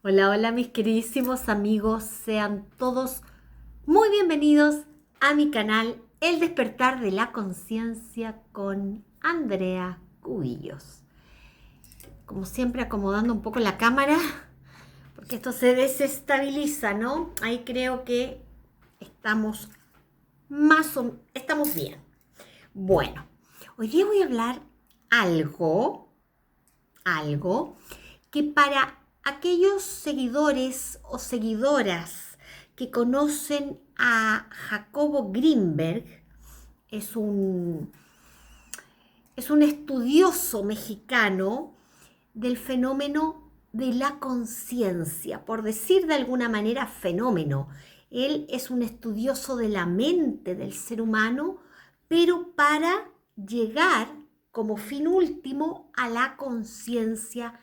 Hola, hola mis queridísimos amigos, sean todos muy bienvenidos a mi canal El Despertar de la Conciencia con Andrea Cubillos. Como siempre acomodando un poco la cámara porque esto se desestabiliza, ¿no? Ahí creo que estamos estamos bien. Bueno, hoy día voy a hablar algo que para aquellos seguidores o seguidoras que conocen a Jacobo Greenberg, es un, es un estudioso mexicano del fenómeno de la conciencia, por decir de alguna manera fenómeno. Él es un estudioso de la mente del ser humano, pero para llegar como fin último a la conciencia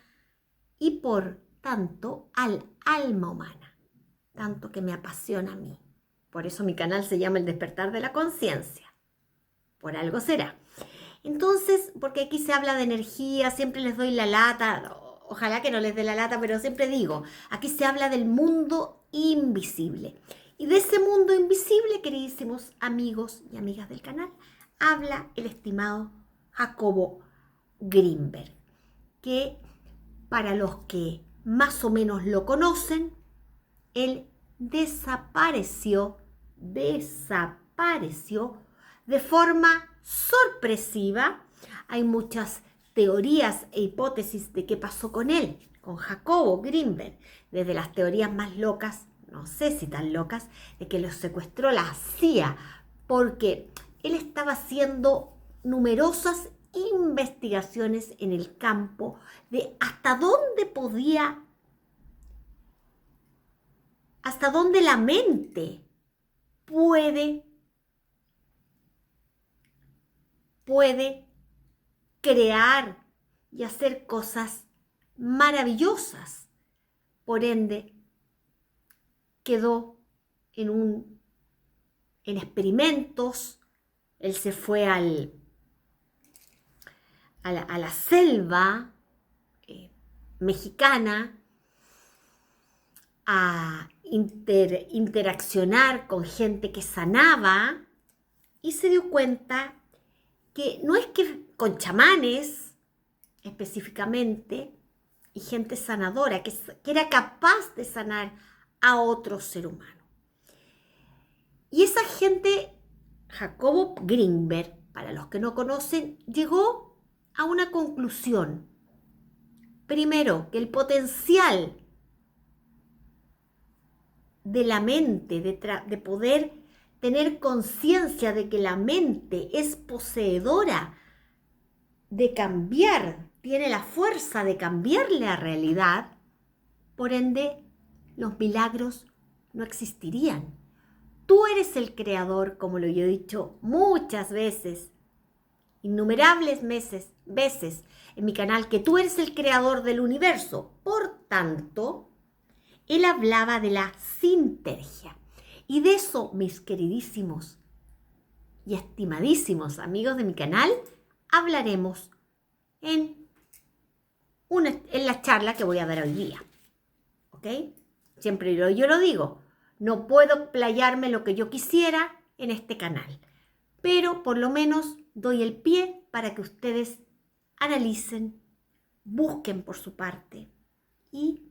y por tanto al alma humana, tanto que me apasiona a mí. Por eso mi canal se llama El Despertar de la Conciencia. Por algo será. Entonces, porque aquí se habla de energía, siempre les doy la lata, ojalá que no les dé la lata, pero siempre digo, aquí se habla del mundo invisible. Y de ese mundo invisible, queridísimos amigos y amigas del canal, habla el estimado Jacobo Greenberg, que para los que más o menos lo conocen, él desapareció de forma sorpresiva. Hay muchas teorías e hipótesis de qué pasó con él, con Jacobo Greenberg, desde las teorías más locas, no sé si tan locas, de que los secuestró la CIA, porque él estaba haciendo numerosas investigaciones en el campo de hasta dónde la mente puede, puede crear y hacer cosas maravillosas. Por ende, quedó en experimentos. Él se fue a la selva mexicana a interaccionar con gente que sanaba y se dio cuenta que no es que con chamanes específicamente y gente sanadora, que era capaz de sanar a otro ser humano. Y esa gente, Jacobo Greenberg, para los que no conocen, llegó a una conclusión. Primero, que el potencial de la mente, de poder tener conciencia de que la mente es poseedora de cambiar, tiene la fuerza de cambiar la realidad, por ende, los milagros no existirían. Tú eres el creador, como lo he dicho muchas veces, innumerables veces en mi canal, que tú eres el creador del universo. Por tanto, él hablaba de la sintergia. Y de eso, mis queridísimos y estimadísimos amigos de mi canal, hablaremos en, en la charla que voy a dar hoy día. ¿Ok? Siempre yo lo digo, no puedo playarme lo que yo quisiera en este canal, pero por lo menos doy el pie para que ustedes analicen, busquen por su parte y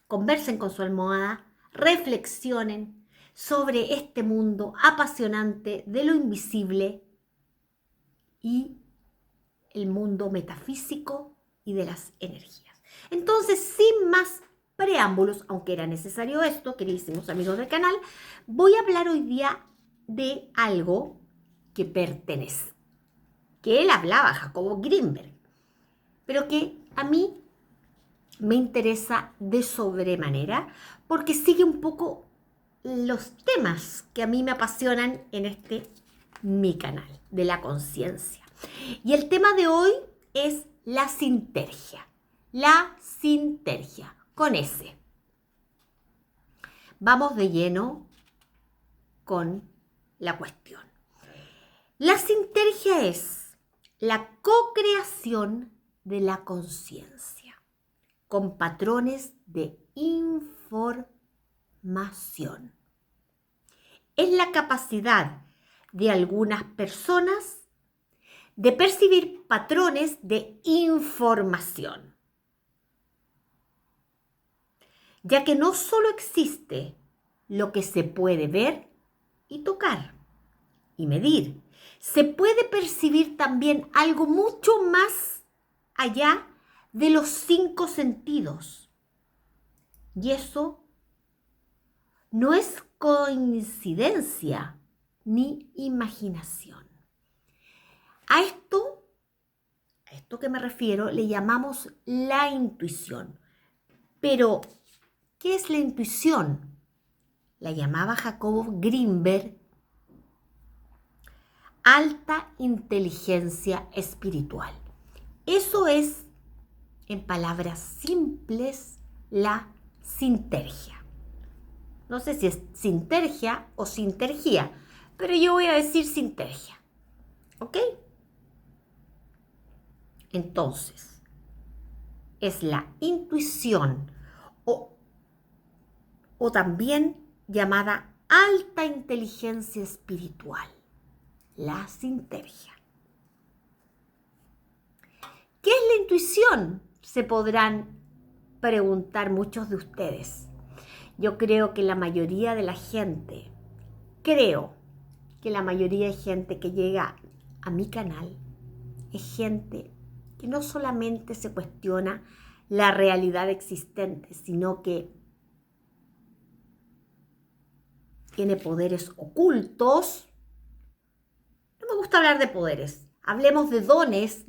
conversen con su almohada, reflexionen sobre este mundo apasionante de lo invisible y el mundo metafísico y de las energías. Entonces, sin más preámbulos, aunque era necesario esto, queridísimos amigos del canal, voy a hablar hoy día de algo que pertenece, que él hablaba, Jacobo Greenberg, pero que a mí me interesa de sobremanera porque sigue un poco los temas que a mí me apasionan en mi canal de la conciencia. Y el tema de hoy es la sintergia. La sintergia, con S. Vamos de lleno con la cuestión. La sintergia es la co-creación de la conciencia. con patrones de información. Es la capacidad de algunas personas de percibir patrones de información, ya que no solo existe lo que se puede ver y tocar y medir, se puede percibir también algo mucho más allá de los 5 sentidos. Y eso no es coincidencia ni imaginación. A esto que me refiero le llamamos la intuición. Pero, ¿qué es la intuición? La llamaba Jacobo Greenberg alta inteligencia espiritual. Eso es, en palabras simples, la sintergia. No sé si es sintergia o sintergia, pero yo voy a decir sintergia. ¿Ok? Entonces, es la intuición o también llamada alta inteligencia espiritual, la sintergia. ¿Qué es la intuición? Se podrán preguntar muchos de ustedes. Yo creo que la mayoría de la gente, que llega a mi canal es gente que no solamente se cuestiona la realidad existente, sino que tiene poderes ocultos. No me gusta hablar de poderes, hablemos de dones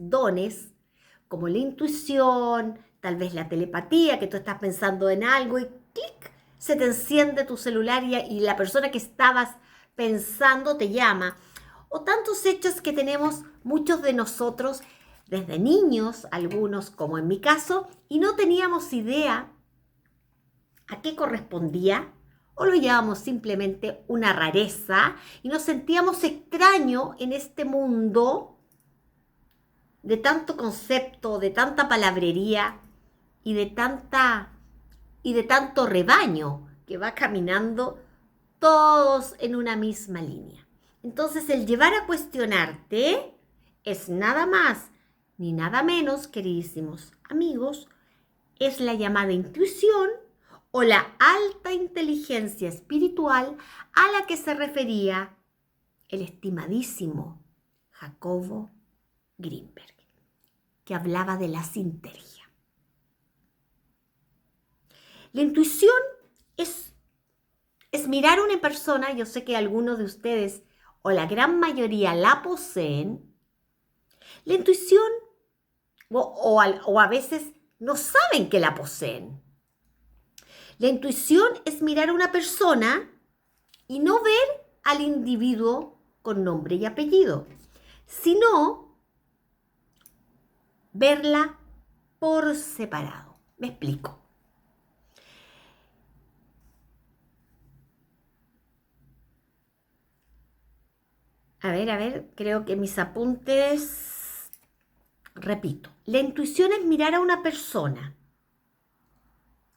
como la intuición, tal vez la telepatía, que tú estás pensando en algo y clic, se te enciende tu celular y la persona que estabas pensando te llama. O tantos hechos que tenemos muchos de nosotros desde niños, algunos como en mi caso, y no teníamos idea a qué correspondía, o lo llamamos simplemente una rareza, y nos sentíamos extraños en este mundo de tanto concepto, de tanta palabrería y de tanto rebaño que va caminando todos en una misma línea. Entonces, el llevar a cuestionarte es nada más ni nada menos, queridísimos amigos, es la llamada intuición o la alta inteligencia espiritual a la que se refería el estimadísimo Jacobo Greenberg, que hablaba de la sintergia. La intuición es mirar a una persona, yo sé que algunos de ustedes o la gran mayoría la poseen. La intuición o a veces no saben que la poseen. La intuición es mirar a una persona y no ver al individuo con nombre y apellido, sino verla por separado. Me explico. A ver, creo que mis apuntes, repito, la intuición es mirar a una persona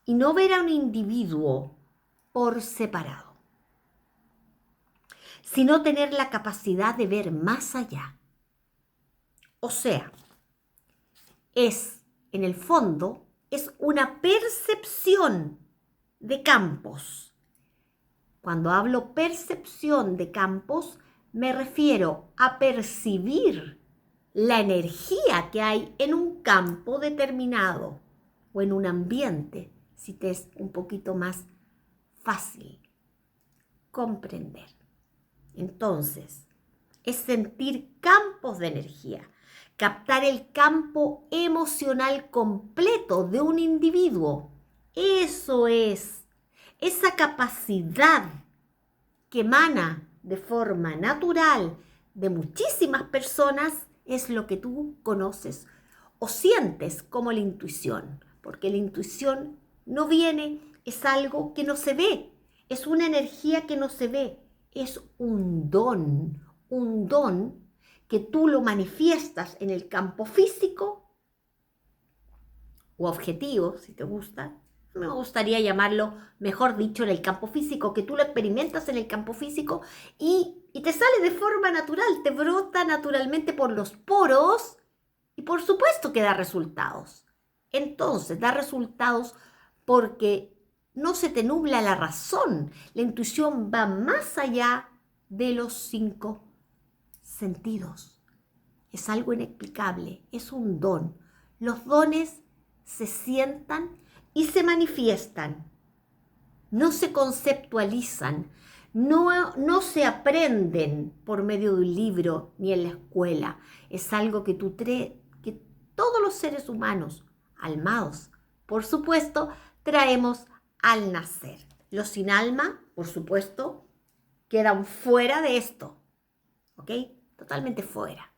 y no ver a un individuo por separado, sino tener la capacidad de ver más allá. O sea, en el fondo, es una percepción de campos. Cuando hablo percepción de campos, me refiero a percibir la energía que hay en un campo determinado o en un ambiente, si te es un poquito más fácil comprender. Entonces, es sentir campos de energía, captar el campo emocional completo de un individuo. Eso es, esa capacidad que emana de forma natural de muchísimas personas es lo que tú conoces o sientes como la intuición, porque la intuición no viene, es algo que no se ve, es una energía que no se ve, es un don que tú lo manifiestas en el campo físico u objetivo, si te gusta. Me gustaría llamarlo, mejor dicho, en el campo físico, que tú lo experimentas en el campo físico y te sale de forma natural, te brota naturalmente por los poros y por supuesto que da resultados. Entonces, da resultados porque no se te nubla la razón. La intuición va más allá de los 5 sentidos. Es algo inexplicable, es un don. Los dones se sientan y se manifiestan. No se conceptualizan, no se aprenden por medio de un libro ni en la escuela. Es algo que que todos los seres humanos, almados, por supuesto, traemos al nacer. Los sin alma, por supuesto, quedan fuera de esto, ¿ok? Totalmente fuera.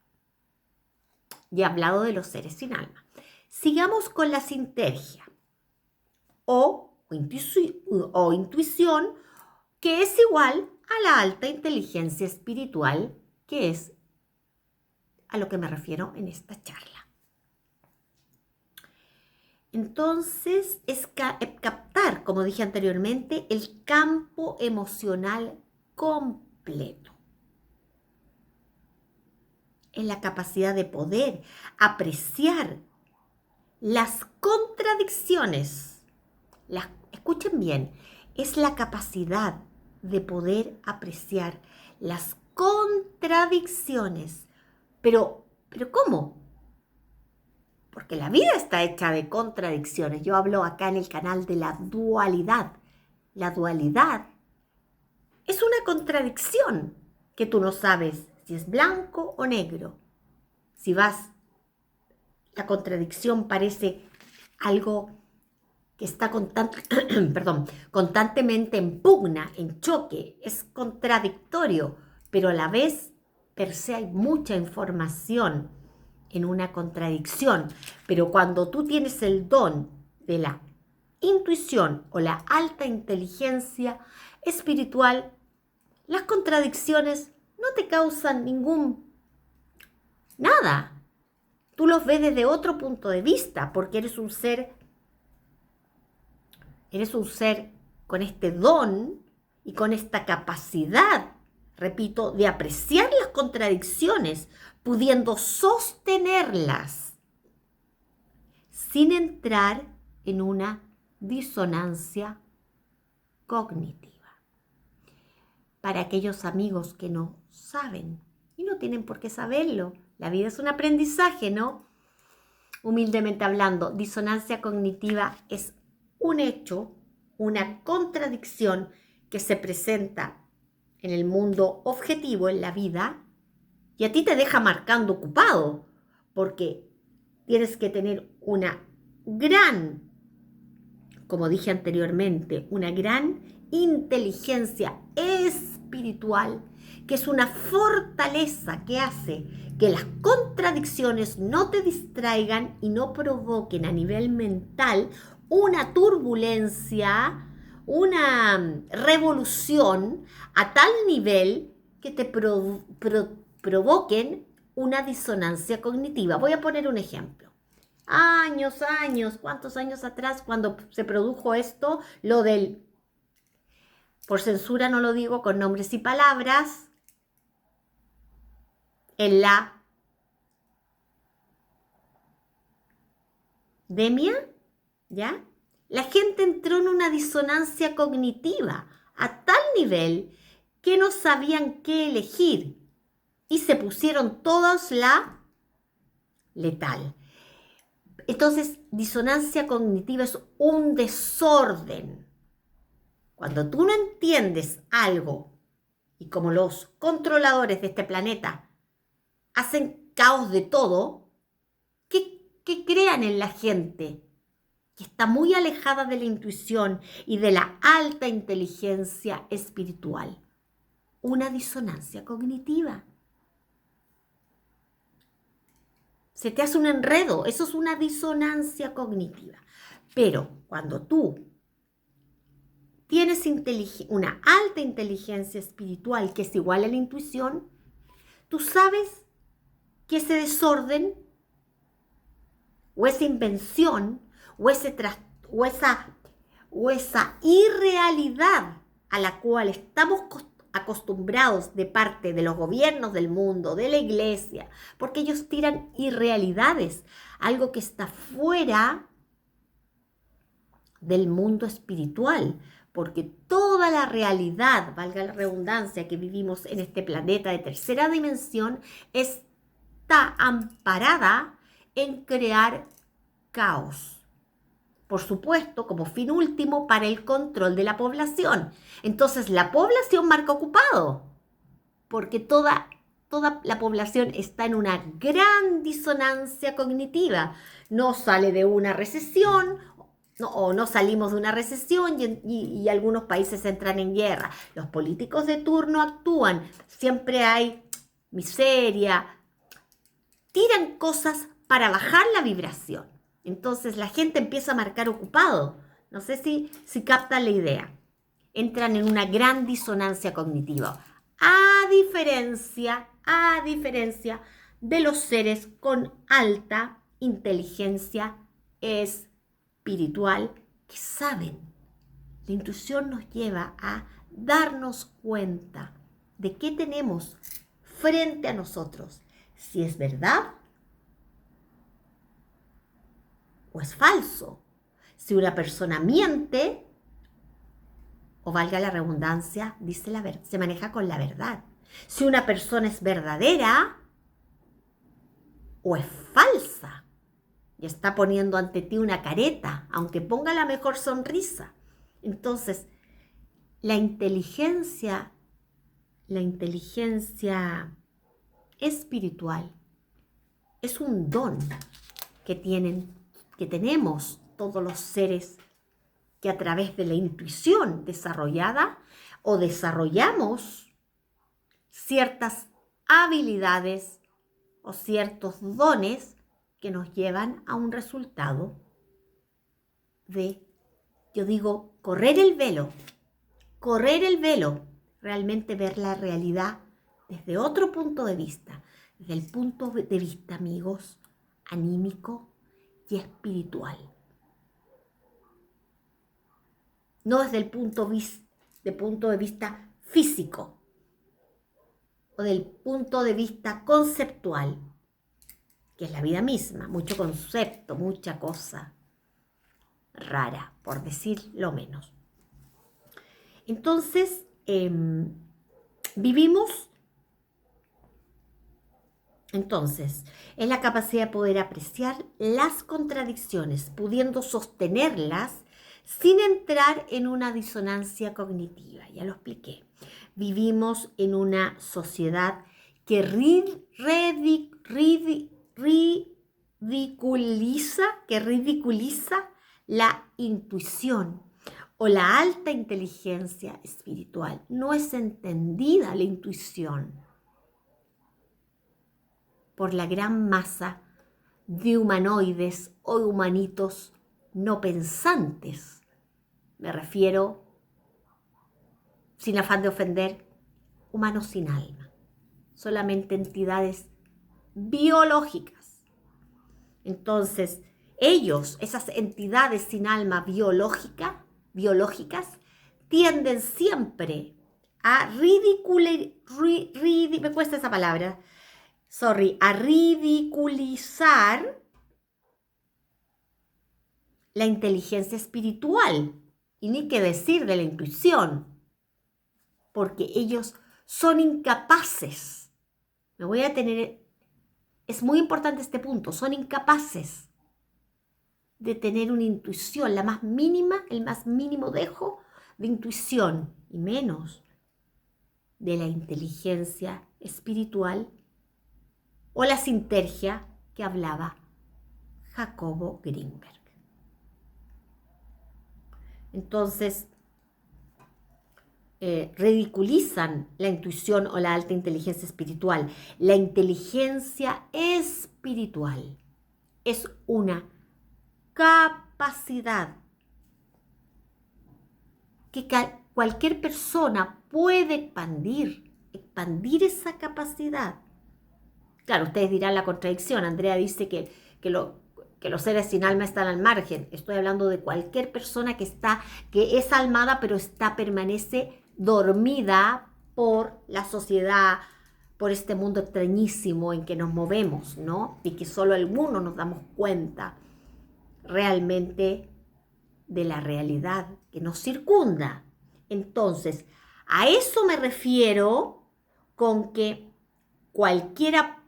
Ya he hablado de los seres sin alma. Sigamos con la sintergia o intuición, que es igual a la alta inteligencia espiritual, que es a lo que me refiero en esta charla. Entonces, es captar, como dije anteriormente, el campo emocional completo. Es la capacidad de poder apreciar las contradicciones. Escuchen bien, es la capacidad de poder apreciar las contradicciones. Pero ¿cómo? Porque la vida está hecha de contradicciones. Yo hablo acá en el canal de la dualidad. La dualidad es una contradicción que tú no sabes si es blanco o negro. Si la contradicción parece algo que está constantemente en pugna, en choque, es contradictorio, pero a la vez per se hay mucha información en una contradicción. Pero cuando tú tienes el don de la intuición o la alta inteligencia espiritual, las contradicciones no te causan nada. Tú los ves desde otro punto de vista, porque eres un ser con este don y con esta capacidad, repito, de apreciar las contradicciones, pudiendo sostenerlas sin entrar en una disonancia cognitiva. Para aquellos amigos que no saben, y no tienen por qué saberlo, la vida es un aprendizaje, ¿no? Humildemente hablando, disonancia cognitiva es un hecho, una contradicción que se presenta en el mundo objetivo, en la vida, y a ti te deja marcando ocupado, porque tienes que tener una gran, como dije anteriormente, una gran inteligencia espiritual, que es una fortaleza que hace que las contradicciones no te distraigan y no provoquen a nivel mental una turbulencia, una revolución a tal nivel que te provoquen una disonancia cognitiva. Voy a poner un ejemplo. ¿Cuántos años atrás, cuando se produjo esto, lo del, por censura no lo digo con nombres y palabras, en la pandemia, ¿ya? La gente entró en una disonancia cognitiva a tal nivel que no sabían qué elegir y se pusieron todos la letal. Entonces, disonancia cognitiva es un desorden. Cuando tú no entiendes algo, y como los controladores de este planeta hacen caos de todo, ¿qué crean en la gente? Que está muy alejada de la intuición y de la alta inteligencia espiritual. Una disonancia cognitiva. Se te hace un enredo, eso es una disonancia cognitiva. Pero cuando tú tienes una alta inteligencia espiritual que es igual a la intuición, tú sabes que ese desorden o esa invención o esa irrealidad a la cual estamos acostumbrados de parte de los gobiernos del mundo, de la iglesia, porque ellos tiran irrealidades, algo que está fuera del mundo espiritual, porque toda la realidad, valga la redundancia, que vivimos en este planeta de tercera dimensión, está amparada en crear caos. Por supuesto, como fin último, para el control de la población. Entonces, la población marca ocupado, porque toda la población está en una gran disonancia cognitiva. No sale de una recesión, no salimos de una recesión y algunos países entran en guerra. Los políticos de turno actúan, siempre hay miseria, tiran cosas para bajar la vibración. Entonces la gente empieza a marcar ocupado. No sé si captan la idea. Entran en una gran disonancia cognitiva. A diferencia de los seres con alta inteligencia espiritual que saben. La intuición nos lleva a darnos cuenta de qué tenemos frente a nosotros. Si es verdad o es falso. Si una persona miente, o valga la redundancia, dice la verdad, se maneja con la verdad. Si una persona es verdadera o es falsa, y está poniendo ante ti una careta, aunque ponga la mejor sonrisa. Entonces, la inteligencia espiritual es un don que tenemos todos los seres que a través de la intuición desarrollada o desarrollamos ciertas habilidades o ciertos dones que nos llevan a un resultado de, yo digo, correr el velo, realmente ver la realidad desde otro punto de vista, desde el punto de vista, amigos, anímico y espiritual. No desde el punto de vista físico o del punto de vista conceptual, que es la vida misma, mucho concepto, mucha cosa rara, por decir lo menos. Entonces, vivimos en la capacidad de poder apreciar las contradicciones, pudiendo sostenerlas sin entrar en una disonancia cognitiva. Ya lo expliqué. Vivimos en una sociedad que ridiculiza la intuición o la alta inteligencia espiritual. No es entendida la intuición por la gran masa de humanoides o humanitos no pensantes. Me refiero, sin afán de ofender, humanos sin alma, solamente entidades biológicas. Entonces, esas entidades sin alma biológicas, tienden siempre a a ridiculizar la inteligencia espiritual, y ni qué decir de la intuición, porque ellos son incapaces. Es muy importante este punto, son incapaces de tener una intuición, el más mínimo dejo de intuición, y menos de la inteligencia espiritual o la sinergia que hablaba Jacobo Greenberg. Entonces, ridiculizan la intuición o la alta inteligencia espiritual. La inteligencia espiritual es una capacidad que cualquier persona puede expandir esa capacidad. Claro, ustedes dirán la contradicción. Andrea dice que que los seres sin alma están al margen. Estoy hablando de cualquier persona que es almada, pero permanece dormida por la sociedad, por este mundo extrañísimo en que nos movemos, ¿no? Y que solo algunos nos damos cuenta realmente de la realidad que nos circunda. Entonces, a eso me refiero con que cualquiera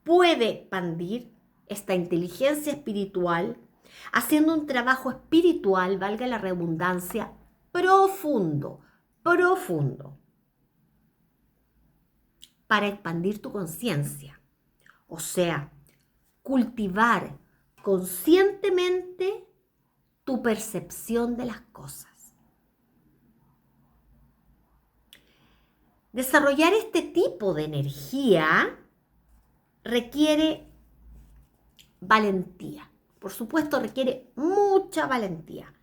puede expandir esta inteligencia espiritual haciendo un trabajo espiritual, valga la redundancia, profundo, para expandir tu conciencia. O sea, cultivar conscientemente tu percepción de las cosas. Desarrollar este tipo de energía requiere valentía. Por supuesto, requiere mucha valentía,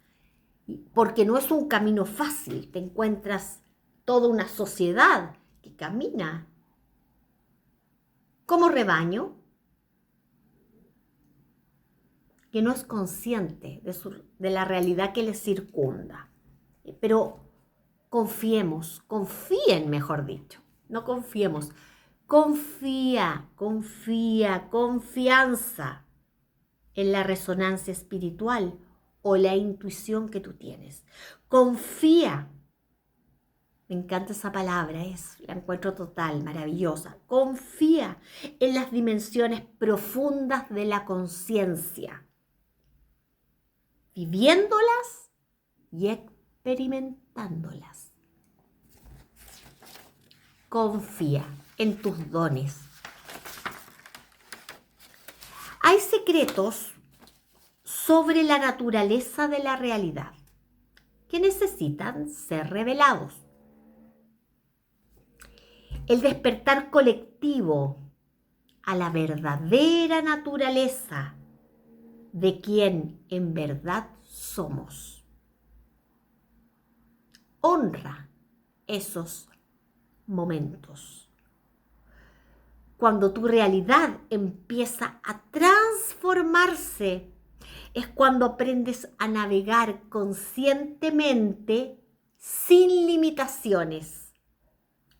porque no es un camino fácil. Te encuentras toda una sociedad que camina como rebaño, que no es consciente de la realidad que les circunda. Pero confíen, mejor dicho, no confiemos, confianza en la resonancia espiritual o la intuición que tú tienes. Confía. Me encanta esa palabra, la encuentro total, maravillosa. Confía en las dimensiones profundas de la conciencia, viviéndolas y experimentándolas. Confía en tus dones. Hay secretos sobre la naturaleza de la realidad que necesitan ser revelados. El despertar colectivo a la verdadera naturaleza de quien en verdad somos. Honra esos momentos. Cuando tu realidad empieza a transformarse, es cuando aprendes a navegar conscientemente sin limitaciones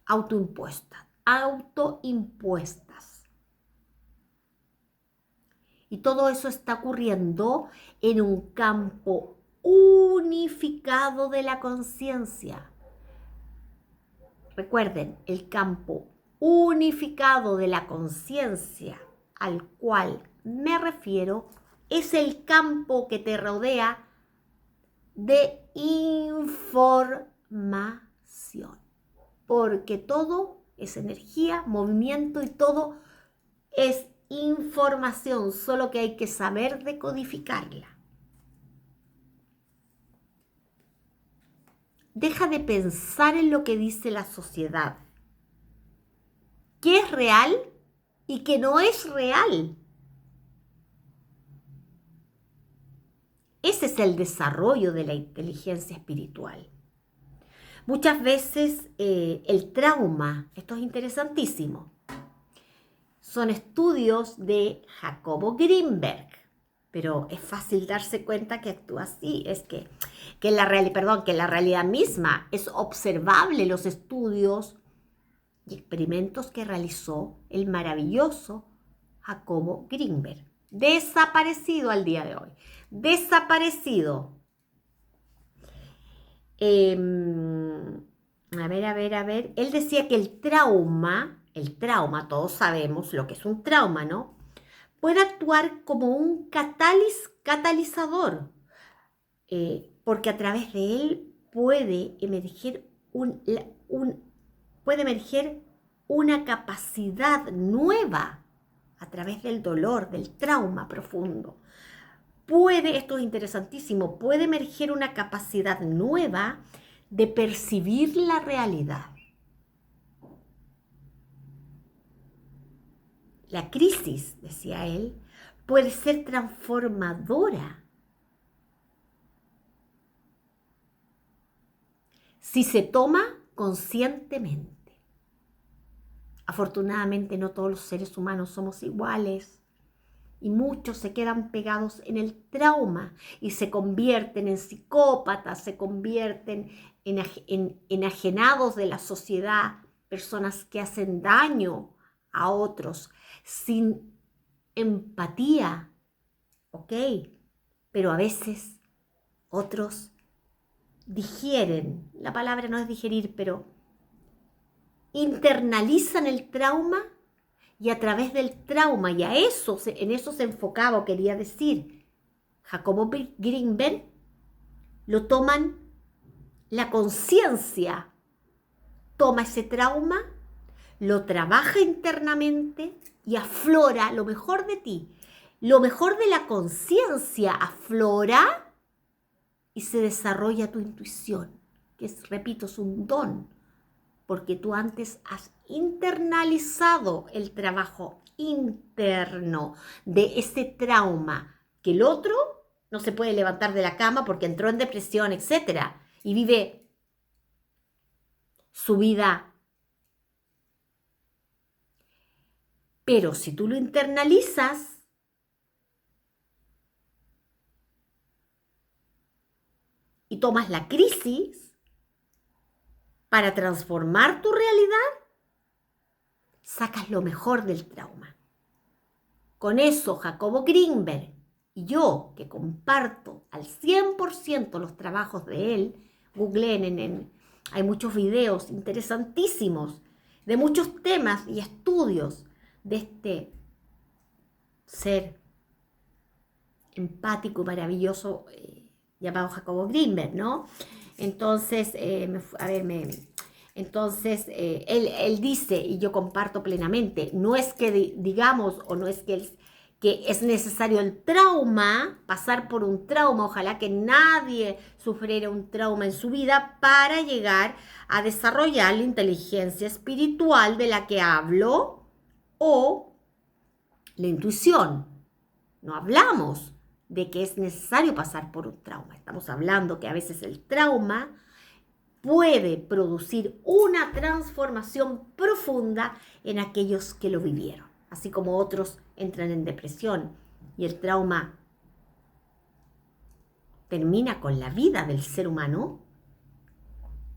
autoimpuestas. Y todo eso está ocurriendo en un campo unificado de la conciencia. Recuerden, el campo unificado de la conciencia al cual me refiero es el campo que te rodea de información, porque todo es energía, movimiento y todo es información, solo que hay que saber decodificarla. Deja de pensar en lo que dice la sociedad, qué es real y qué no es real. Ese es el desarrollo de la inteligencia espiritual. Muchas veces el trauma, esto es interesantísimo, son estudios de Jacobo Greenberg, pero es fácil darse cuenta que actúa así, es que la realidad misma es observable, los estudios y experimentos que realizó el maravilloso Jacobo Greenberg, desaparecido al día de hoy, desaparecido. A ver, él decía que el trauma, todos sabemos lo que es un trauma, ¿no? Puede actuar como un catalizador, porque a través de él puede emerger una capacidad nueva a través del dolor, del trauma profundo. Esto es interesantísimo, puede emerger una capacidad nueva de percibir la realidad. La crisis, decía él, puede ser transformadora si se toma conscientemente. Afortunadamente no todos los seres humanos somos iguales Y muchos se quedan pegados en el trauma y se convierten en psicópatas, se convierten en enajenados de la sociedad, personas que hacen daño a otros sin empatía, ¿ok? Pero a veces otros digieren, la palabra no es digerir, pero internalizan el trauma y a través del trauma, y en eso se enfocaba o quería decir Jacobo Greenberg, lo toman la conciencia, toma ese trauma, lo trabaja internamente y aflora lo mejor de ti. Lo mejor de la conciencia aflora y se desarrolla tu intuición, que es, repito, es un don, porque tú antes has internalizado el trabajo interno de ese trauma, que el otro no se puede levantar de la cama porque entró en depresión, etc. Y vive su vida. Pero si tú lo internalizas, y tomas la crisis para transformar tu realidad, sacas lo mejor del trauma. Con eso, Jacobo Greenberg y yo, que comparto al 100% los trabajos de él, googleen, hay muchos videos interesantísimos de muchos temas y estudios de este ser empático y maravilloso llamado Jacobo Greenberg, ¿no? Entonces, él dice, y yo comparto plenamente, no es que digamos, o no es que es necesario el trauma, pasar por un trauma, ojalá que nadie sufriera un trauma en su vida para llegar a desarrollar la inteligencia espiritual de la que hablo o la intuición. No hablamos de que es necesario pasar por un trauma. Estamos hablando que a veces el trauma puede producir una transformación profunda en aquellos que lo vivieron, así como otros entran en depresión y el trauma termina con la vida del ser humano,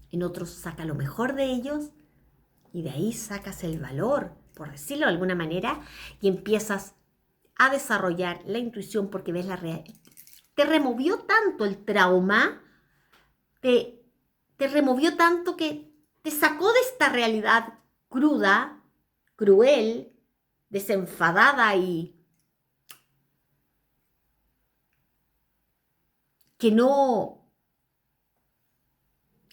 en otros saca lo mejor de ellos y de ahí sacas el valor, por decirlo de alguna manera, y empiezas a desarrollar la intuición porque ves la realidad. Te removió tanto el trauma, te removió tanto que te sacó de esta realidad cruda, cruel, desenfadada y que no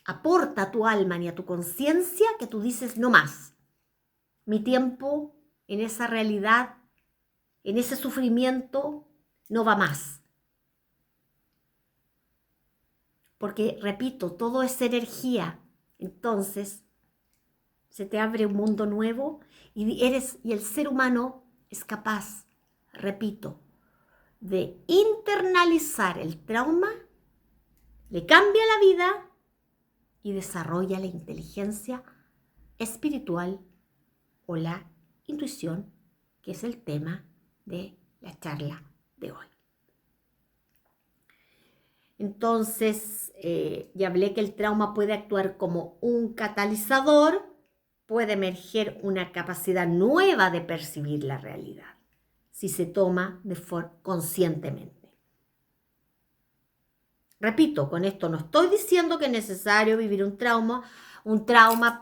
aporta a tu alma ni a tu conciencia, que tú dices no más. Mi tiempo en esa realidad, en ese sufrimiento, no va más. Porque, repito, todo es energía. Entonces, se te abre un mundo nuevo y el ser humano es capaz, repito, de internalizar el trauma, le cambia la vida y desarrolla la inteligencia espiritual o la intuición, que es el tema de la charla de hoy. Entonces, ya hablé que el trauma puede actuar como un catalizador, puede emerger una capacidad nueva de percibir la realidad, si se toma de forma conscientemente. Repito, con esto no estoy diciendo que es necesario vivir un trauma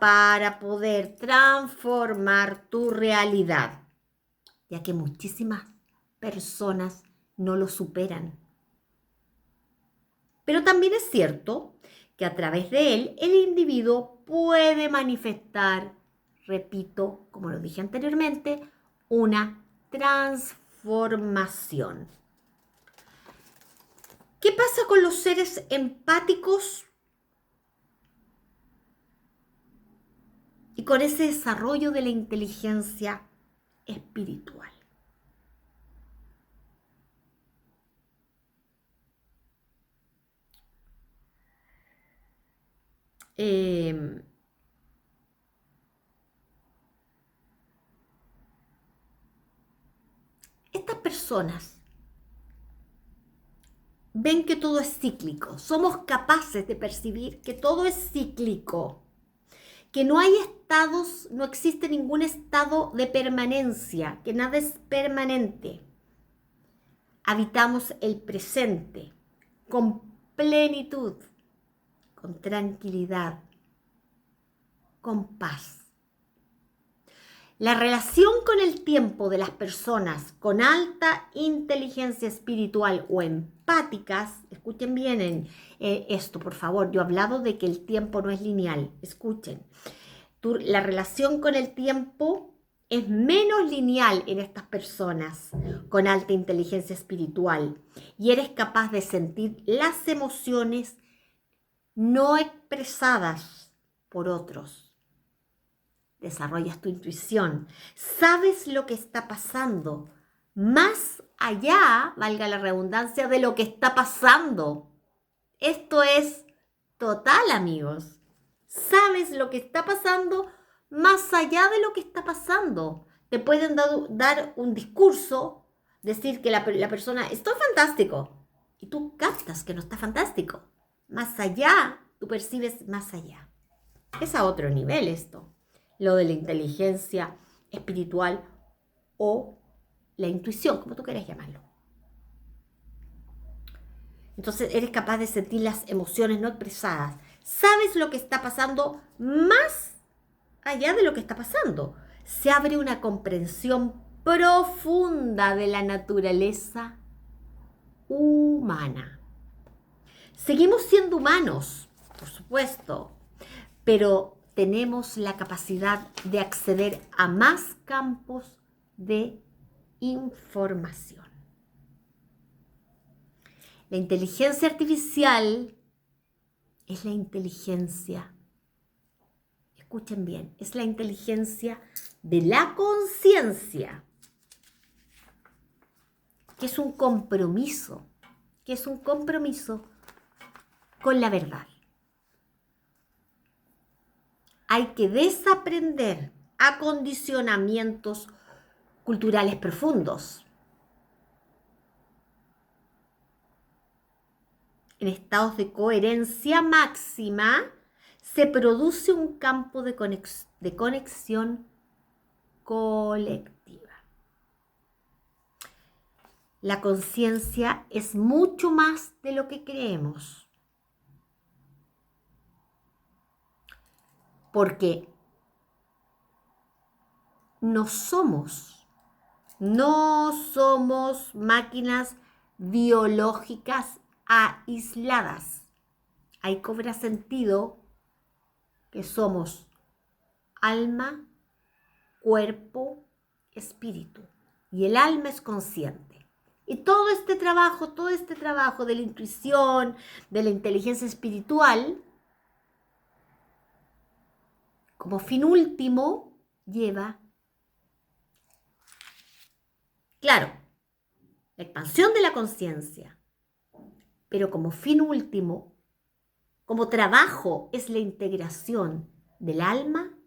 para poder transformar tu realidad, ya que muchísimas personas no lo superan. Pero también es cierto que a través de él el individuo puede manifestar, repito, como lo dije anteriormente, una transformación. ¿Qué pasa con los seres empáticos y con ese desarrollo de la inteligencia espiritual? Estas personas ven que todo es cíclico. Somos capaces de percibir que todo es cíclico, que no hay estados, no existe ningún estado de permanencia, que nada es permanente. Habitamos el presente con plenitud, con tranquilidad, con paz. La relación con el tiempo de las personas con alta inteligencia espiritual o empáticas, escuchen bien esto, por favor, yo he hablado de que el tiempo no es lineal, escuchen. La relación con el tiempo es menos lineal en estas personas con alta inteligencia espiritual y eres capaz de sentir las emociones no expresadas por otros. Desarrollas tu intuición, sabes lo que está pasando, más allá, valga la redundancia, de lo que está pasando. Esto es total, amigos. Sabes lo que está pasando más allá de lo que está pasando. Te pueden dar un discurso, decir que la persona, esto es fantástico, y tú captas que no está fantástico. Más allá, tú percibes más allá. Es a otro nivel esto. Lo de la inteligencia espiritual o la intuición, como tú quieras llamarlo. Entonces eres capaz de sentir las emociones no expresadas. Sabes lo que está pasando más allá de lo que está pasando. Se abre una comprensión profunda de la naturaleza humana. Seguimos siendo humanos, por supuesto, pero tenemos la capacidad de acceder a más campos de información. La inteligencia artificial es la inteligencia, escuchen bien, es la inteligencia de la conciencia, que es un compromiso con la verdad. Hay que desaprender acondicionamientos culturales profundos. En estados de coherencia máxima se produce un campo de conexión colectiva. La conciencia es mucho más de lo que creemos. Porque no somos máquinas biológicas aisladas. Ahí cobra sentido que somos alma, cuerpo, espíritu. Y el alma es consciente. Y todo este trabajo de la intuición, de la inteligencia espiritual, como fin último, lleva, claro, la expansión de la conciencia, pero como fin último, como trabajo, es la integración del alma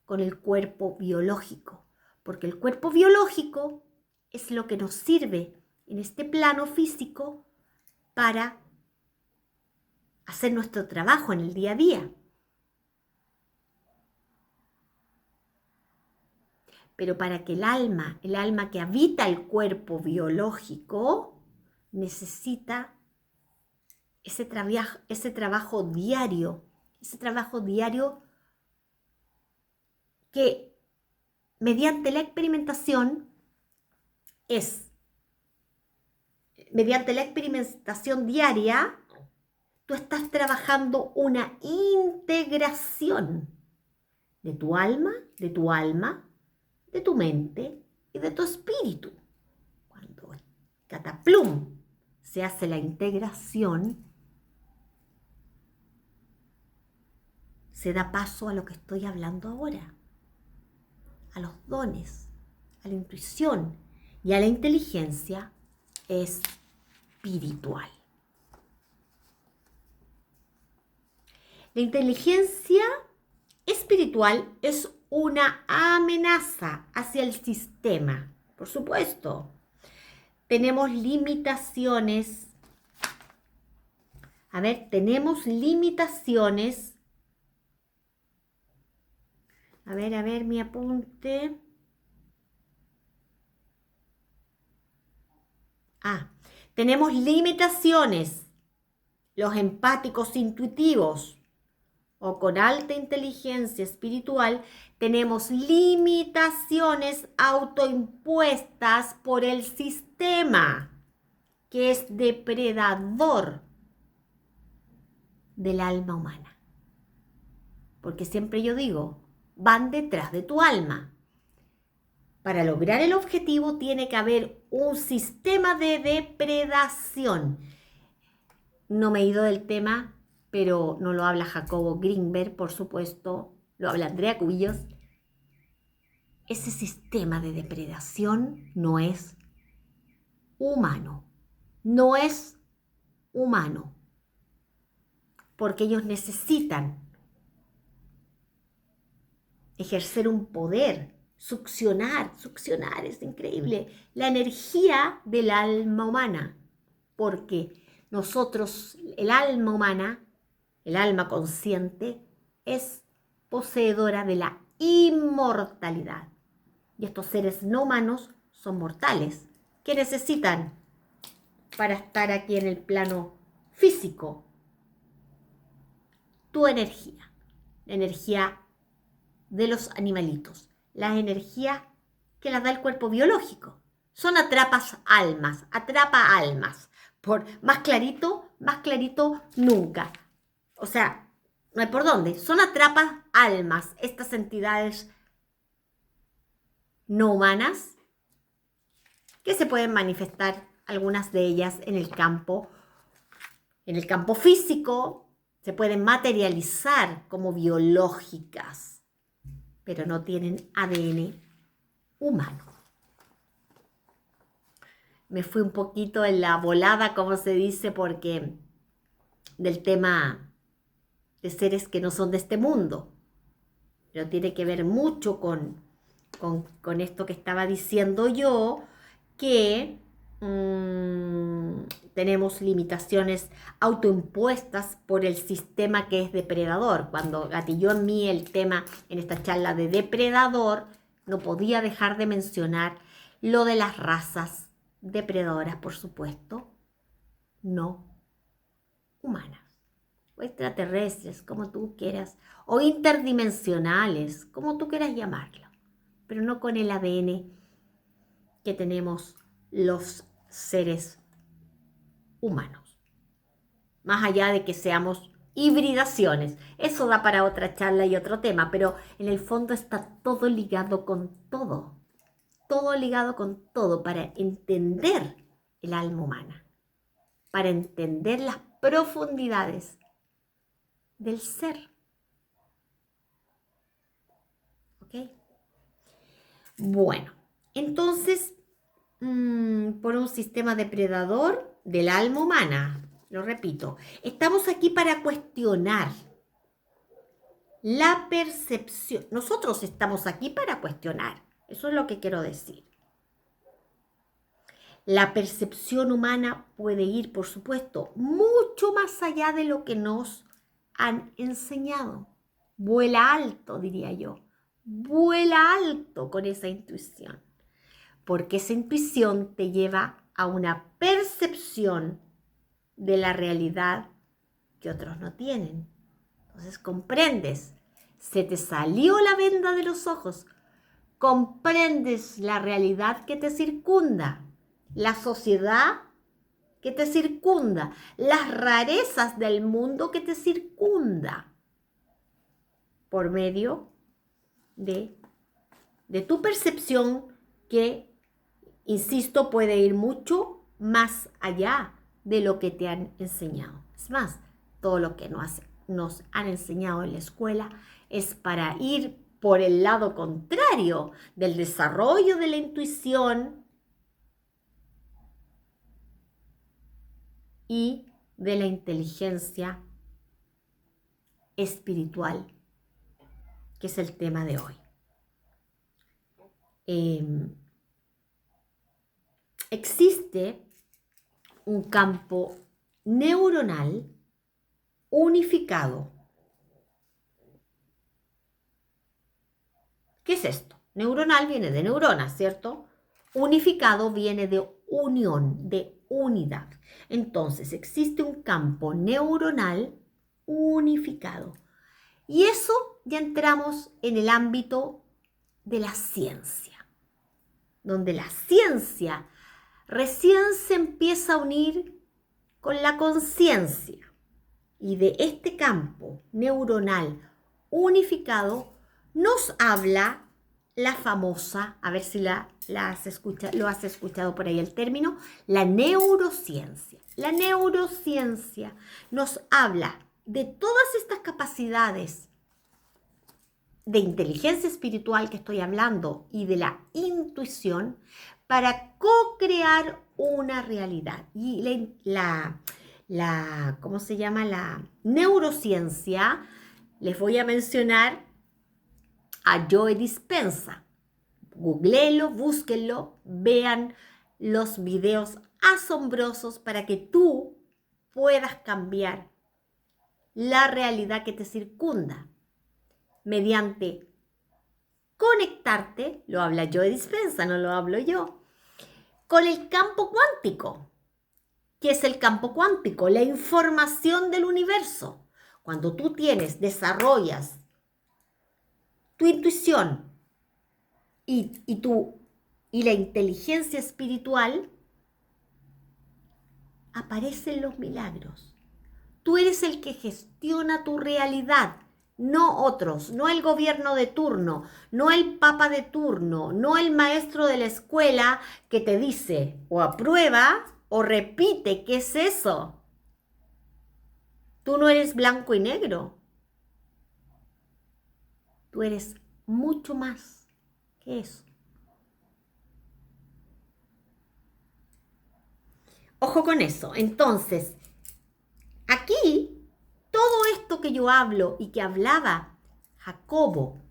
con el cuerpo biológico, porque el cuerpo biológico es lo que nos sirve en este plano físico para hacer nuestro trabajo en el día a día. Pero para que el alma que habita el cuerpo biológico, necesita ese trabajo diario que mediante la experimentación diaria, tú estás trabajando una integración de tu alma, de tu mente y de tu espíritu. Cuando cataplum se hace la integración, se da paso a lo que estoy hablando ahora, a los dones, a la intuición y a la inteligencia espiritual. La inteligencia espiritual es una amenaza hacia el sistema, por supuesto. tenemos limitaciones. A ver, tenemos limitaciones. A ver, mi apunte. Tenemos limitaciones. Los empáticos intuitivos o con alta inteligencia espiritual tenemos limitaciones autoimpuestas por el sistema que es depredador del alma humana. Porque siempre yo digo, van detrás de tu alma. Para lograr el objetivo tiene que haber un sistema de depredación. No me he ido del tema, pero no lo habla Jacobo Greenberg, por supuesto, lo habla Andrea Cubillos. Ese sistema de depredación no es humano. No es humano. Porque ellos necesitan ejercer un poder, succionar es increíble, la energía del alma humana. Porque nosotros, el alma humana, el alma consciente, es poseedora de la inmortalidad. Y estos seres no humanos son mortales. ¿Qué necesitan para estar aquí en el plano físico? Tu energía, la energía de los animalitos, la energía que las da el cuerpo biológico. Son atrapa almas. Por más clarito nunca. O sea, no hay por dónde. Son atrapa almas, estas entidades no humanas que se pueden manifestar, algunas de ellas en el campo físico, se pueden materializar como biológicas, pero no tienen ADN humano. Me fui un poquito en la volada, como se dice, porque del tema de seres que no son de este mundo, pero tiene que ver mucho con esto que estaba diciendo yo, que tenemos limitaciones autoimpuestas por el sistema que es depredador. Cuando gatilló en mí el tema en esta charla de depredador, no podía dejar de mencionar lo de las razas depredadoras, por supuesto, no humanas, o extraterrestres, como tú quieras, o interdimensionales, como tú quieras llamarlo, pero no con el ADN que tenemos los seres humanos. Más allá de que seamos hibridaciones, eso da para otra charla y otro tema, pero en el fondo está todo ligado con todo para entender el alma humana, para entender las profundidades del ser. ¿Ok? Bueno, entonces, por un sistema depredador del alma humana, lo repito, estamos aquí para cuestionar la percepción. Nosotros estamos aquí para cuestionar, eso es lo que quiero decir. La percepción humana puede ir, por supuesto, mucho más allá de lo que nos han enseñado. Vuela alto, diría yo. Vuela alto con esa intuición. Porque esa intuición te lleva a una percepción de la realidad que otros no tienen. Entonces comprendes, se te salió la venda de los ojos, comprendes la realidad que te circunda, la sociedad que te circunda, las rarezas del mundo que te circunda, por medio de tu percepción que, insisto, puede ir mucho más allá de lo que te han enseñado. Es más, todo lo que nos han enseñado en la escuela es para ir por el lado contrario del desarrollo de la intuición y de la inteligencia espiritual, que es el tema de hoy. existe un campo neuronal unificado. ¿Qué es esto? Neuronal viene de neuronas, ¿cierto? Unificado viene de unión, de unidad. Entonces, existe un campo neuronal unificado. Y eso ya entramos en el ámbito de la ciencia, donde la ciencia recién se empieza a unir con la conciencia. Y de este campo neuronal unificado nos habla la famosa, a ver si lo has escuchado por ahí el término, la neurociencia. La neurociencia nos habla de todas estas capacidades de inteligencia espiritual que estoy hablando y de la intuición para co-crear una realidad. Y ¿cómo se llama? La neurociencia, les voy a mencionar a Joe Dispenza. Googleenlo, búsquenlo, vean los videos asombrosos para que tú puedas cambiar la realidad que te circunda mediante conectarte, lo habla Joe Dispenza, no lo hablo yo, con el campo cuántico. ¿Qué es el campo cuántico? La información del universo. Cuando tú desarrollas tu intuición y la inteligencia espiritual, aparecen los milagros. Tú eres el que gestiona tu realidad, no otros, no el gobierno de turno, no el papa de turno, no el maestro de la escuela que te dice o aprueba o repite. ¿Qué es eso? Tú no eres blanco y negro. Tú eres mucho más que eso. Ojo con eso. Entonces, aquí, todo esto que yo hablo y que hablaba Jacobo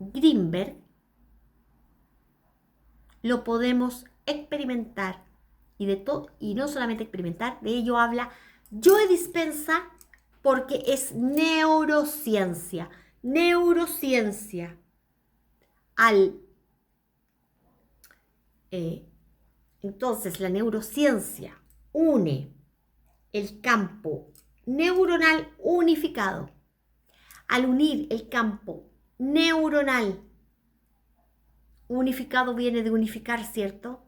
Grinberg, lo podemos experimentar y no solamente experimentar, de ello habla Joe Dispenza porque es neurociencia. Neurociencia. Entonces, la neurociencia une el campo neuronal unificado. Al unir el campo neuronal unificado viene de unificar, ¿cierto?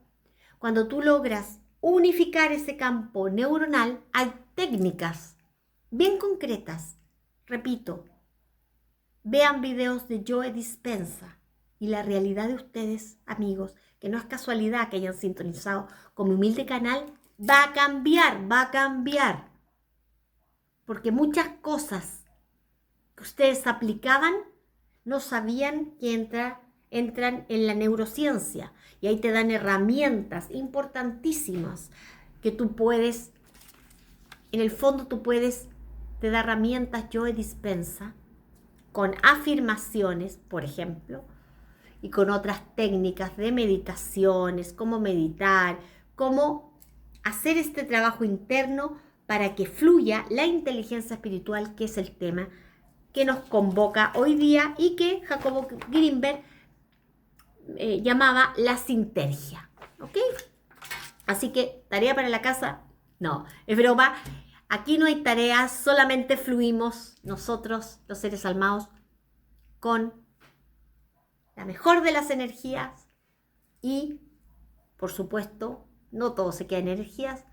Cuando tú logras unificar ese campo neuronal, hay técnicas bien concretas. Repito, vean videos de Joe Dispenza y la realidad de ustedes, amigos, que no es casualidad que hayan sintonizado con mi humilde canal, va a cambiar. Porque muchas cosas que ustedes aplicaban no sabían que entran en la neurociencia. Y ahí te dan herramientas importantísimas que tú puedes, en el fondo te da herramientas Joe Dispenza con afirmaciones, por ejemplo, y con otras técnicas de meditaciones, cómo meditar, cómo hacer este trabajo interno para que fluya la inteligencia espiritual, que es el tema que nos convoca hoy día y que Jacobo Grinberg llamaba la sintergia. ¿Ok? Así que, tarea para la casa, no, es broma. Aquí no hay tareas, solamente fluimos nosotros, los seres almados, con la mejor de las energías y, por supuesto, no todo se queda en energías,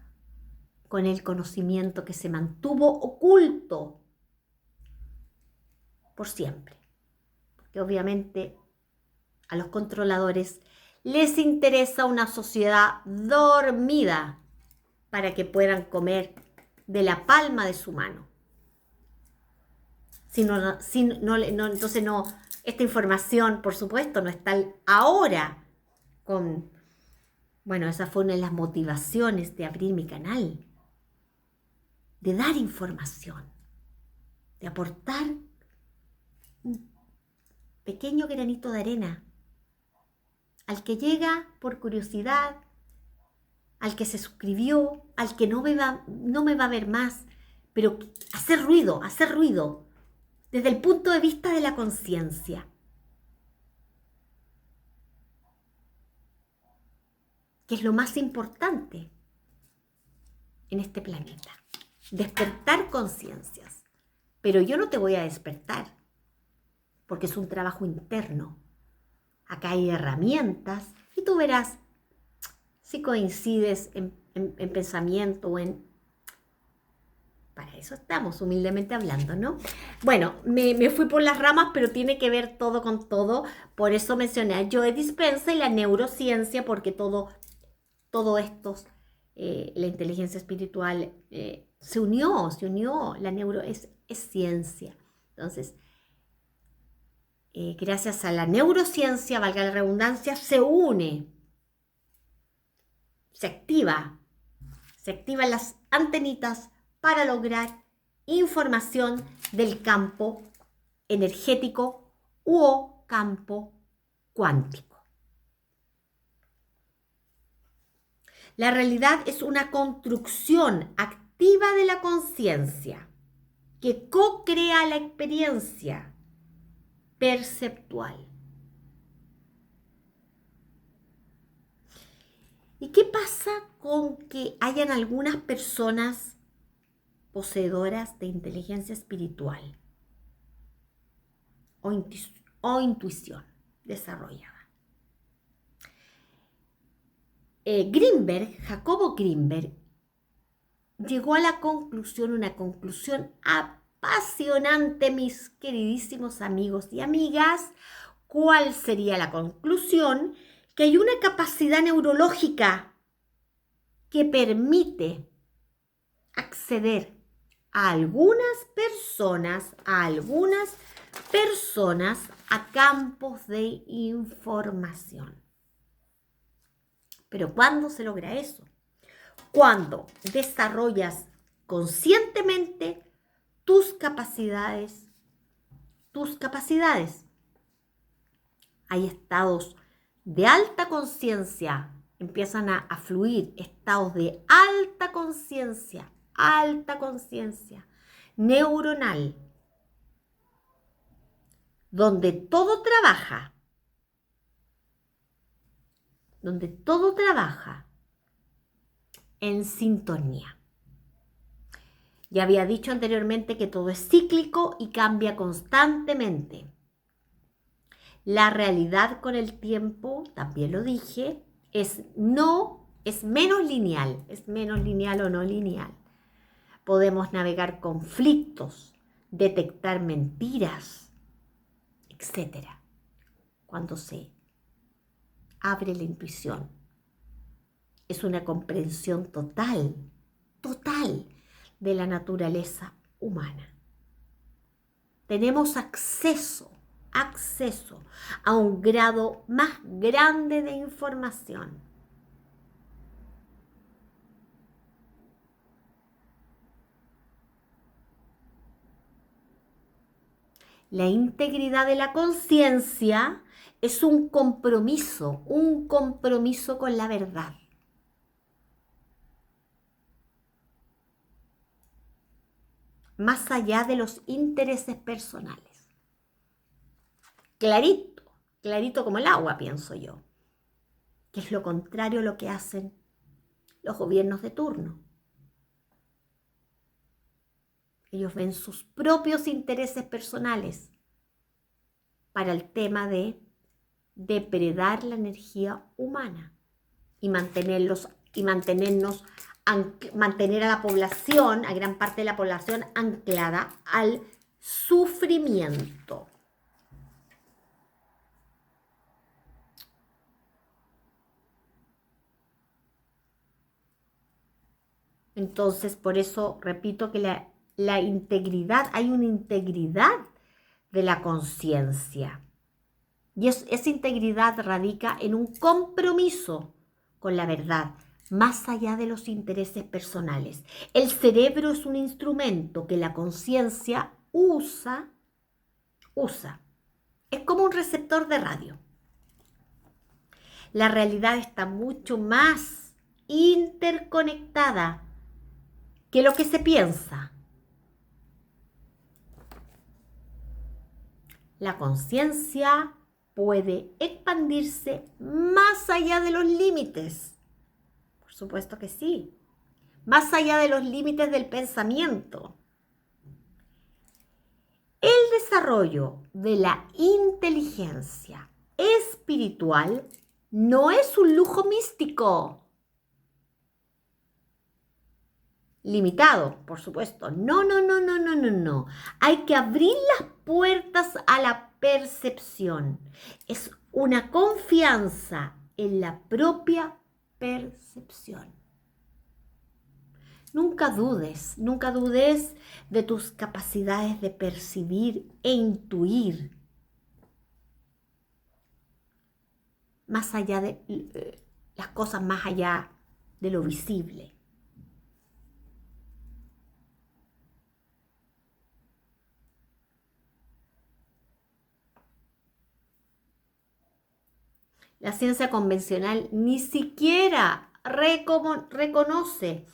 con el conocimiento que se mantuvo oculto por siempre. Porque obviamente a los controladores les interesa una sociedad dormida para que puedan comer de la palma de su mano. Entonces esta información, por supuesto, no está ahora bueno, esa fue una de las motivaciones de abrir mi canal, de dar información, de aportar un pequeño granito de arena al que llega por curiosidad, al que se suscribió, al que no me va a ver más, pero hacer ruido, desde el punto de vista de la conciencia. Que es lo más importante en este planeta. Despertar conciencias. Pero yo no te voy a despertar, porque es un trabajo interno. Acá hay herramientas y tú verás si coincides en pensamiento o en... Para eso estamos, humildemente hablando, ¿no? Bueno, me fui por las ramas, pero tiene que ver todo con todo. Por eso mencioné a Joe Dispenza y la neurociencia, porque todo esto, la inteligencia espiritual, se unió. La neuro es ciencia. Entonces, gracias a la neurociencia, valga la redundancia, se une. Se activan las antenitas para lograr información del campo energético o campo cuántico. La realidad es una construcción activa de la conciencia que co-crea la experiencia perceptual. ¿Y qué pasa con que hayan algunas personas poseedoras de inteligencia espiritual o intuición desarrollada? Jacobo Grinberg, llegó a una conclusión apasionante, mis queridísimos amigos y amigas. ¿Cuál sería la conclusión? Que hay una capacidad neurológica que permite acceder a algunas personas a campos de información. Pero ¿cuándo se logra eso? Cuando desarrollas conscientemente tus capacidades. Hay estados de alta conciencia, empiezan a fluir estados de alta conciencia neuronal, donde todo trabaja en sintonía. Ya había dicho anteriormente que todo es cíclico y cambia constantemente. La realidad con el tiempo, también lo dije, es menos lineal o no lineal. Podemos navegar conflictos, detectar mentiras, etc. Cuando se abre la intuición. Es una comprensión total de la naturaleza humana. Tenemos acceso a un grado más grande de información. La integridad de la conciencia es un compromiso con la verdad. Más allá de los intereses personales. Clarito como el agua, pienso yo. Que es lo contrario a lo que hacen los gobiernos de turno. Ellos ven sus propios intereses personales para el tema de depredar la energía humana y mantener a la población, a gran parte de la población, anclada al sufrimiento. Entonces, por eso repito que la integridad, hay una integridad de la conciencia. Y esa integridad radica en un compromiso con la verdad, más allá de los intereses personales. El cerebro es un instrumento que la conciencia usa. Es como un receptor de radio. La realidad está mucho más interconectada que lo que se piensa. La conciencia puede expandirse más allá de los límites. Por supuesto que sí. Más allá de los límites del pensamiento. El desarrollo de la inteligencia espiritual no es un lujo místico. Limitado, por supuesto. No, no, no, no, no, no, no. Hay que abrir las puertas a la percepción. Es una confianza en la propia percepción. Nunca dudes de tus capacidades de percibir e intuir. Más allá de las cosas más allá de lo visible. La ciencia convencional ni siquiera reconoce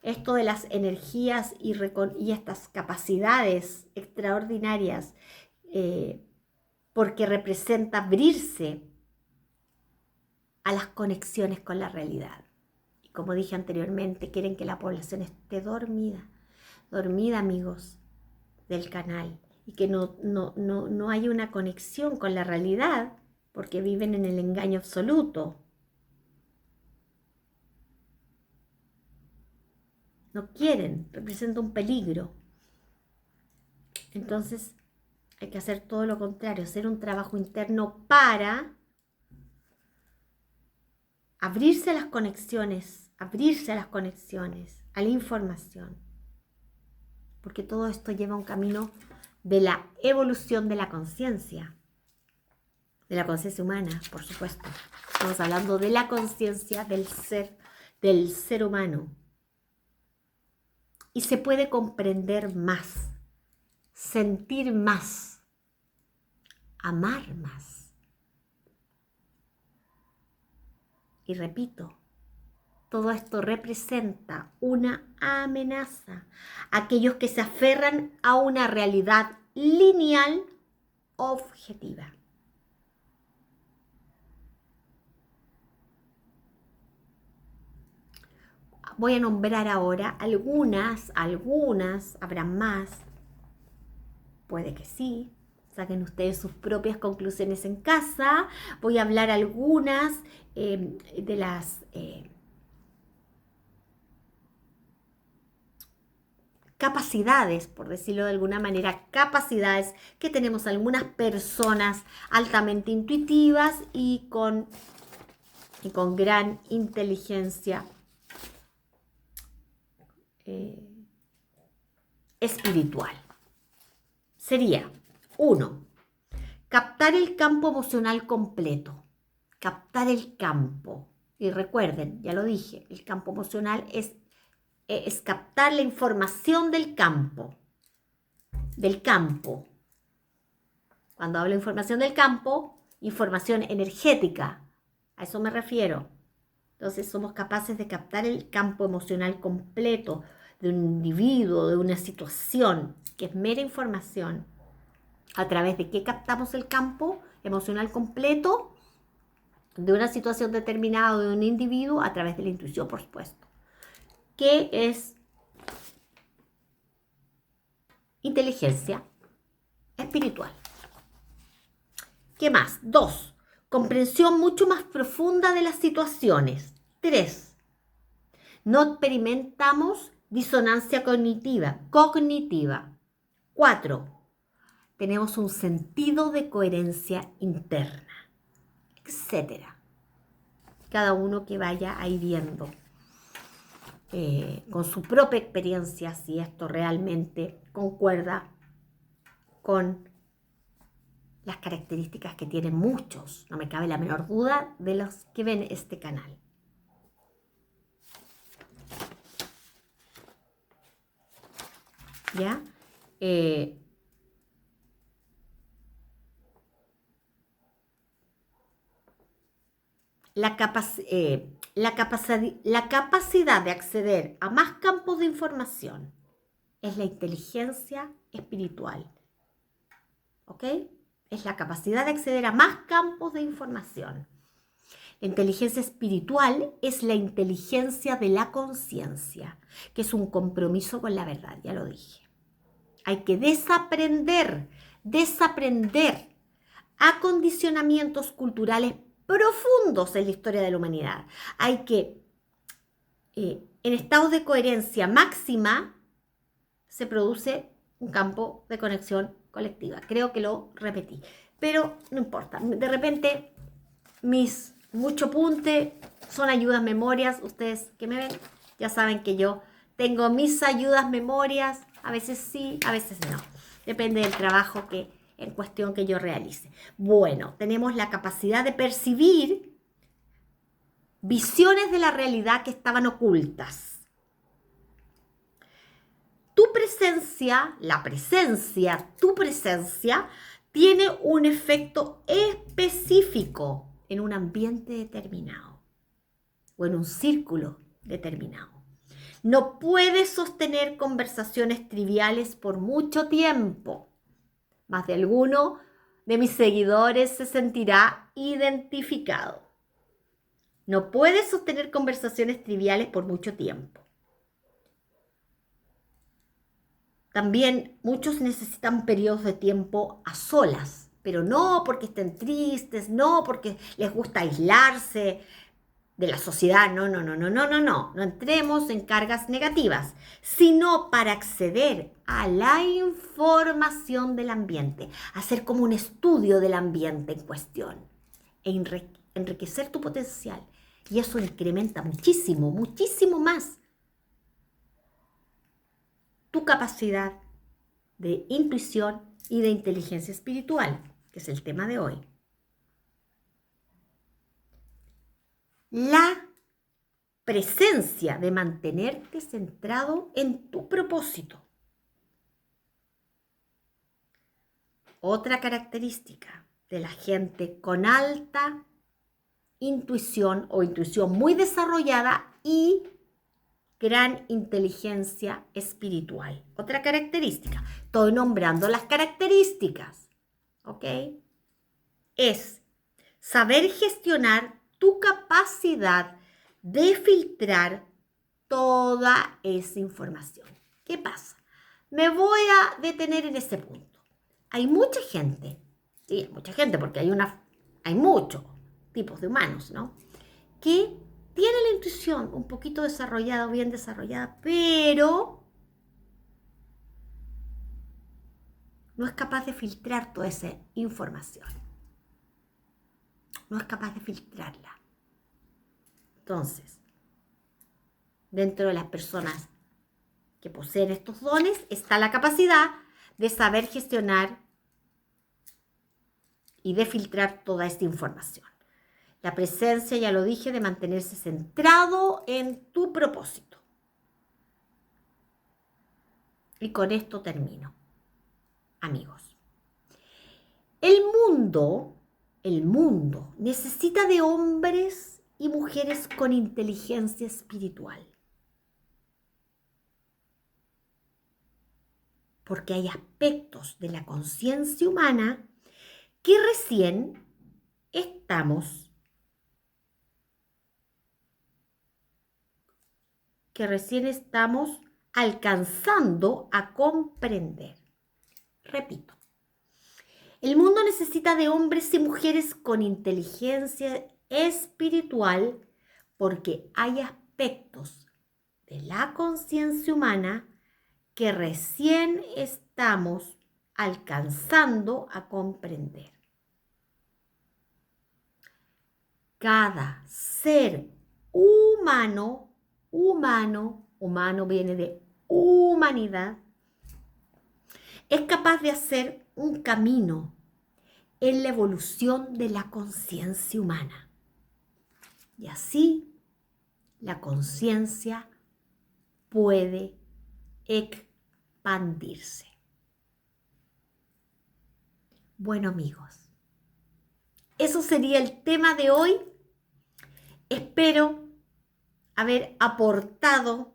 esto de las energías y estas capacidades extraordinarias, porque representa abrirse a las conexiones con la realidad. Y como dije anteriormente, quieren que la población esté dormida, amigos del canal, y que no haya una conexión con la realidad, porque viven en el engaño absoluto. No quieren, representa un peligro. Entonces hay que hacer todo lo contrario, hacer un trabajo interno para abrirse a las conexiones, a la información. Porque todo esto lleva a un camino de la evolución de la conciencia humana, por supuesto. Estamos hablando de la conciencia del ser humano. Y se puede comprender más, sentir más, amar más. Y repito, todo esto representa una amenaza a aquellos que se aferran a una realidad lineal objetiva. Voy a nombrar ahora algunas, habrá más, puede que sí, saquen ustedes sus propias conclusiones en casa. Voy a hablar algunas de las capacidades, por decirlo de alguna manera, capacidades que tenemos algunas personas altamente intuitivas y con gran inteligencia espiritual. Sería 1. Captar el campo emocional completo. Captar el campo. Y recuerden, ya lo dije, el campo emocional es captar la información del campo. Cuando hablo de información del campo, información energética. A eso me refiero. Entonces somos capaces de captar el campo emocional completo de un individuo, de una situación, que es mera información. ¿A través de qué captamos el campo emocional completo? De una situación determinada o de un individuo, a través de la intuición, por supuesto. ¿Qué es inteligencia espiritual? ¿Qué más? 2. Comprensión mucho más profunda de las situaciones. 3. No experimentamos disonancia cognitiva. 4. Tenemos un sentido de coherencia interna, etc. Cada uno que vaya ahí viendo con su propia experiencia si esto realmente concuerda con las características que tienen muchos, no me cabe la menor duda, de los que ven este canal. ¿Ya? la capacidad de acceder a más campos de información es la inteligencia espiritual. ¿Ok? Es la capacidad de acceder a más campos de información. La inteligencia espiritual es la inteligencia de la conciencia, que es un compromiso con la verdad, ya lo dije. Hay que desaprender acondicionamientos culturales profundos en la historia de la humanidad. Hay que, en estados de coherencia máxima, se produce un campo de conexión colectiva. Creo que lo repetí, pero no importa. De repente, mucho punte son ayudas memorias. Ustedes que me ven ya saben que yo tengo mis ayudas memorias. A veces sí, a veces no. Depende del trabajo en cuestión que yo realice. Bueno, tenemos la capacidad de percibir visiones de la realidad que estaban ocultas. Tu presencia tiene un efecto específico en un ambiente determinado o en un círculo determinado. No puedes sostener conversaciones triviales por mucho tiempo. Más de alguno de mis seguidores se sentirá identificado. No puedes sostener conversaciones triviales por mucho tiempo. También muchos necesitan periodos de tiempo a solas, pero no porque estén tristes, no porque les gusta aislarse de la sociedad, no entremos en cargas negativas, sino para acceder a la información del ambiente, hacer como un estudio del ambiente en cuestión e enriquecer tu potencial. Y eso incrementa muchísimo, muchísimo más tu capacidad de intuición y de inteligencia espiritual, que es el tema de hoy. La presencia de mantenerte centrado en tu propósito. Otra característica de la gente con alta intuición o intuición muy desarrollada y gran inteligencia espiritual. Otra característica. Estoy nombrando las características. ¿Ok? Es saber gestionar tu capacidad de filtrar toda esa información. ¿Qué pasa? Me voy a detener en ese punto. Hay mucha gente, sí, mucha gente, porque hay muchos tipos de humanos, ¿no? Que tiene la intuición un poquito desarrollada o bien desarrollada, pero no es capaz de filtrar toda esa información. No es capaz de filtrarla. Entonces, dentro de las personas que poseen estos dones está la capacidad de saber gestionar y de filtrar toda esta información. La presencia, ya lo dije, de mantenerse centrado en tu propósito. Y con esto termino, amigos. El mundo necesita de hombres y mujeres con inteligencia espiritual. Porque hay aspectos de la conciencia humana que recién estamos alcanzando a comprender. Repito, el mundo necesita de hombres y mujeres con inteligencia espiritual porque hay aspectos de la conciencia humana que recién estamos alcanzando a comprender. Cada ser humano viene de humanidad, es capaz de hacer un camino en la evolución de la conciencia humana. Y así la conciencia puede expandirse. Bueno, amigos, eso sería el tema de hoy. espero haber aportado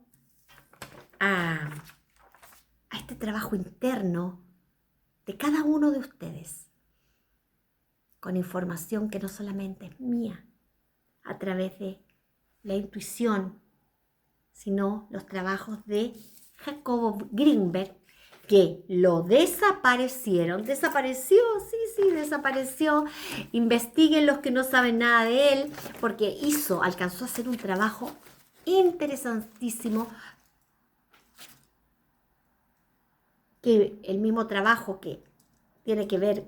a este trabajo interno de cada uno de ustedes, con información que no solamente es mía, a través de la intuición, sino los trabajos de Jacobo Greenberg, que lo desapareció, desapareció. Investiguen los que no saben nada de él, porque alcanzó a hacer un trabajo interesantísimo, que el mismo trabajo que tiene que ver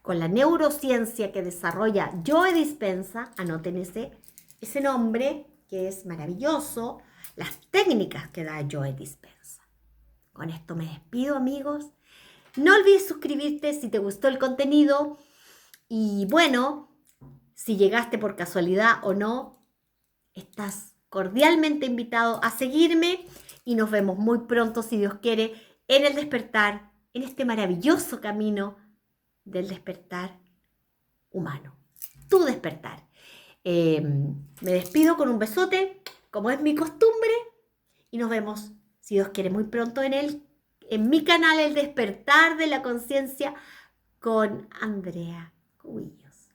con la neurociencia que desarrolla Joe Dispenza, anoten ese nombre, que es maravilloso, las técnicas que da Joe Dispenza. Con esto me despido, amigos. No olvides suscribirte si te gustó el contenido. Y bueno, si llegaste por casualidad o no, estás cordialmente invitado a seguirme y nos vemos muy pronto, si Dios quiere, en el despertar, en este maravilloso camino del despertar humano. Tu despertar. Me despido con un besote, como es mi costumbre, y nos vemos, si Dios quiere, muy pronto en mi canal El Despertar de la Conciencia con Andrea Cubillos.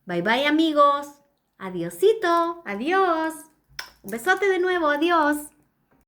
Bye bye, amigos. Adiosito. Adiós. Un besote de nuevo. Adiós.